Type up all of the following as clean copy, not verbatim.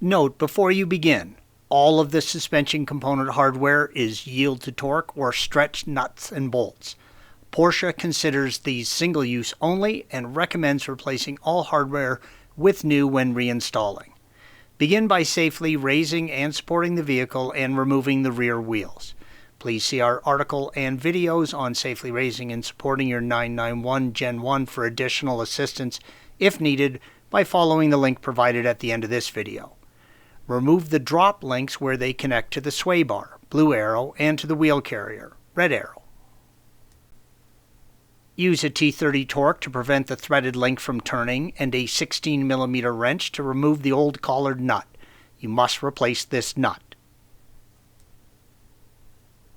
Note before you begin, all of the suspension component hardware is yield to torque or stretch nuts and bolts. Porsche considers these single-use only and recommends replacing all hardware with new when reinstalling. Begin by safely raising and supporting the vehicle and removing the rear wheels. Please see our article and videos on safely raising and supporting your 991 Gen 1 for additional assistance if needed by following the link provided at the end of this video. Remove the drop links where they connect to the sway bar, blue arrow, and to the wheel carrier, red arrow. Use a T30 torque to prevent the threaded link from turning and a 16mm wrench to remove the old collared nut. You must replace this nut.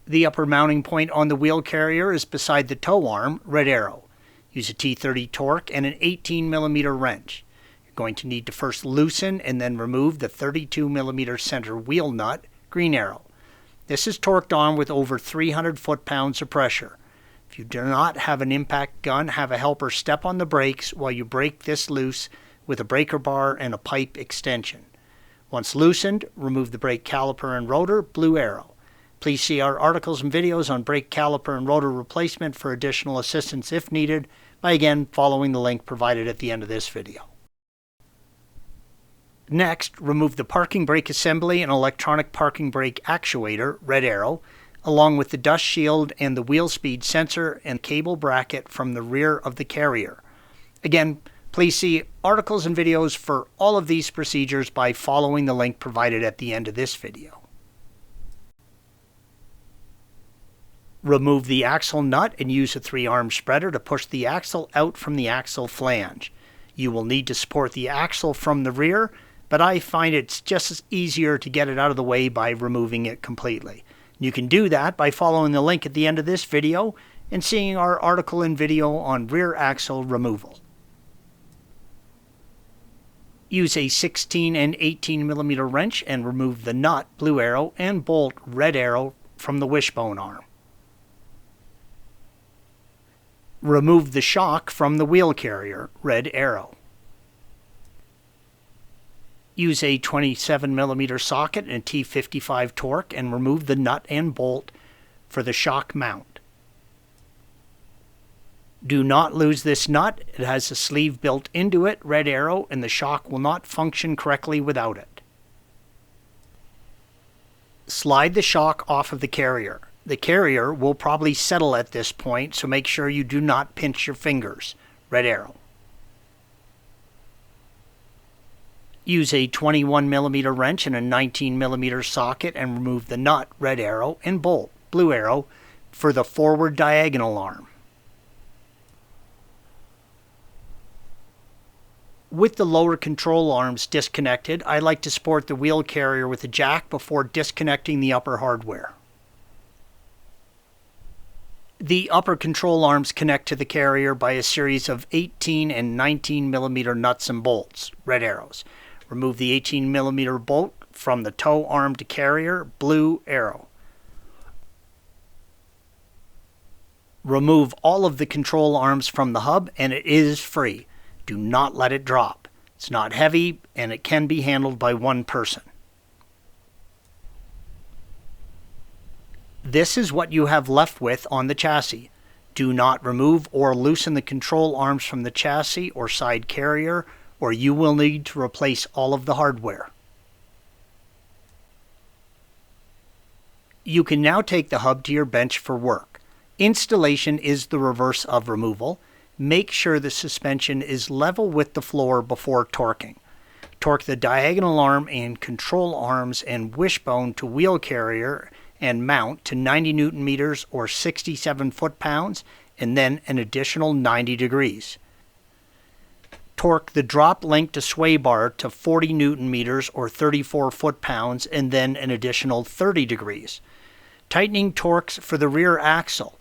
The upper mounting point on the wheel carrier is beside the tow arm, red arrow. Use a T30 torque and an 18mm wrench. You're going to need to first loosen and then remove the 32mm center wheel nut, green arrow. This is torqued on with over 300 foot-pounds of pressure. If you do not have an impact gun, have a helper step on the brakes while you break this loose with a breaker bar and a pipe extension. Once loosened, remove the brake caliper and rotor, blue arrow. Please see our articles and videos on brake caliper and rotor replacement for additional assistance if needed by again following the link provided at the end of this video. Next, remove the parking brake assembly and electronic parking brake actuator, red arrow, along with the dust shield and the wheel speed sensor and cable bracket from the rear of the carrier. Again, please see articles and videos for all of these procedures by following the link provided at the end of this video. Remove the axle nut and use a 3-arm spreader to push the axle out from the axle flange. You will need to support the axle from the rear, but I find it's just easier to get it out of the way by removing it completely. You can do that by following the link at the end of this video and seeing our article and video on rear axle removal. Use a 16 and 18mm wrench and remove the nut, blue arrow, and bolt, red arrow, from the wishbone arm. Remove the shock from the wheel carrier, red arrow. Use a 27mm socket and T55 torque and remove the nut and bolt for the shock mount. Do not lose this nut. It has a sleeve built into it, red arrow, and the shock will not function correctly without it. Slide the shock off of the carrier. The carrier will probably settle at this point, so make sure you do not pinch your fingers, red arrow. Use a 21mm wrench and a 19mm socket and remove the nut, red arrow, and bolt, blue arrow, for the forward diagonal arm. With the lower control arms disconnected, I like to support the wheel carrier with a jack before disconnecting the upper hardware. The upper control arms connect to the carrier by a series of 18 and 19mm nuts and bolts, red arrows. Remove the 18mm bolt from the tow arm to carrier, blue arrow. Remove all of the control arms from the hub and it is free. Do not let it drop. It's not heavy and it can be handled by one person. This is what you have left with on the chassis. Do not remove or loosen the control arms from the chassis or side carrier, or you will need to replace all of the hardware. You can now take the hub to your bench for work. Installation is the reverse of removal. Make sure the suspension is level with the floor before torquing. Torque the diagonal arm and control arms and wishbone to wheel carrier and mount to 90 Newton meters or 67 foot-pounds and then an additional 90 degrees. Torque the drop link to sway bar to 40 Newton meters or 34 foot-pounds and then an additional 30 degrees. Tightening torques for the rear axle.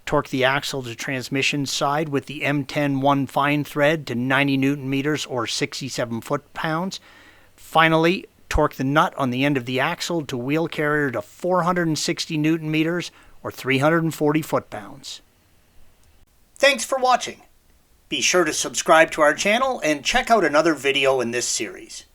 Torque the axle to transmission side with the M10-1 fine thread to 90 Newton meters or 67 foot-pounds. Finally, torque the nut on the end of the axle to wheel carrier to 460 Newton meters or 340 foot-pounds. Thanks for watching. Be sure to subscribe to our channel and check out another video in this series.